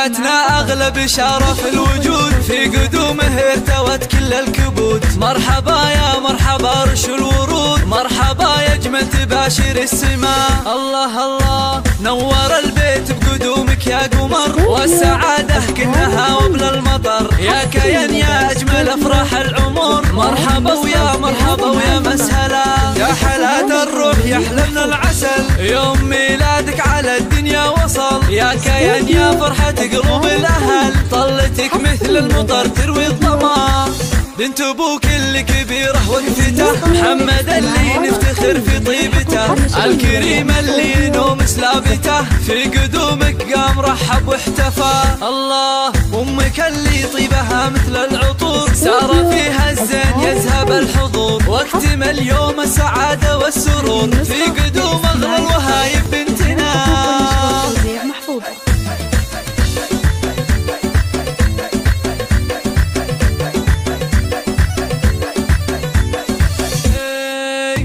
جاتنا أغلى بشارة في الوجود، في قدومه ارتوت كل الكبود. مرحبا يا مرحبا رش الورود، مرحبا يا جمل تباشر السماء. الله الله نور البيت بقدومك يا قمر، والسعادة كنها وبلا المطر. يا كيان يا أجمل أفراح العمر، مرحبا ويا مرحبا ويا مسهلا. يا حلاة الروح يحلى من العسل، يوم ميلادك على الدنيا وصل. يا كيان يا فرحة قلوب الأهل، طلتك مثل المطر تروي الظما. بنت ابوك اللي كبيره وقفته، محمد اللي نفتخر في طيبته، الكريم اللي نوم سلابته، في قدومك قام رحب واحتفى. الله امك اللي طيبها مثل العطور، سار فيها الزين يذهب الحضور، واكتمل يوم السعاده والسرور، في قدوم اغلى الوهايب بنتنا.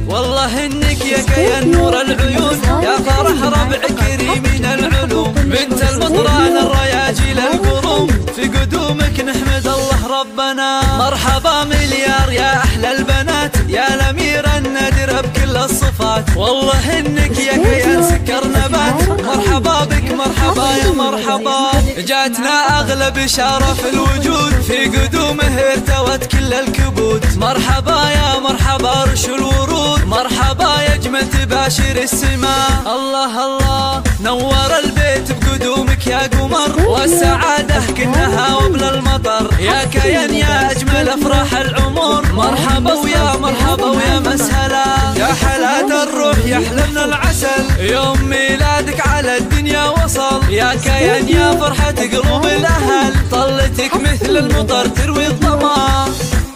والله انك يا كيان نور العيون، يا فرح ربع كريم من العلوم، بنت المطران الرياجيل القروم، في قدومك نحمد الله ربنا. مرحبا مليار يا احلى البنات، يا الامير النادر بكل الصفات. والله انك يا كيان سكر نبات، مرحبا بك مرحبا يا مرحبا. جاتنا اغلى بشارة في الوجود، في قدومه ارتوت كل الكبود. مرحبا يا مرحبا رش الورود، مرحبا يا جمل تباشر السماء. الله الله نور البيت بقدومك يا قمر، والسعادة كنها وبلا المطر. يا كيان يا أجمل أفراح العمر، مرحبا ويا مرحبا ويا مسهلا. يا حلاة الروح يحلى من العسل، يوم ميلادك على الدنيا وصل. يا كيان يا فرحة قلوب الأهل، طلتك مثل المطر تروي الظما.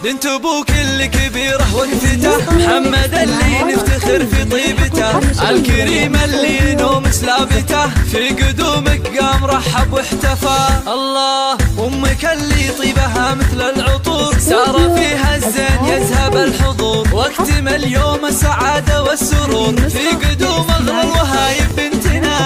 بنت ابوك اللي كبيره وقفته، محمد اللي نفتخر في طيبته، الكريم اللي نوم سلابته، في قدومك قام رحب واحتفى. الله امك اللي طيبها مثل العطور، سار فيها الزين يذهب الحضور، واكتمل يوم السعاده والسرور، في قدوم اغلى الوهايب بنتنا.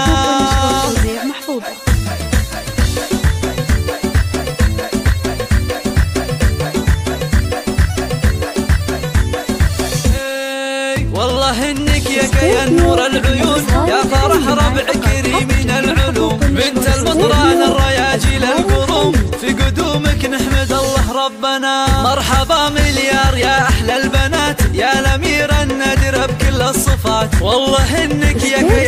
والله انك يا كيان نور العيون، يا فرح ربع كريم من العلوم، بنت المطران الرياجيل القروم، في قدومك نحمد الله ربنا. مرحبا مليار يا احلى البنات، يا الامير النادر بكل الصفات. والله انك يا كيان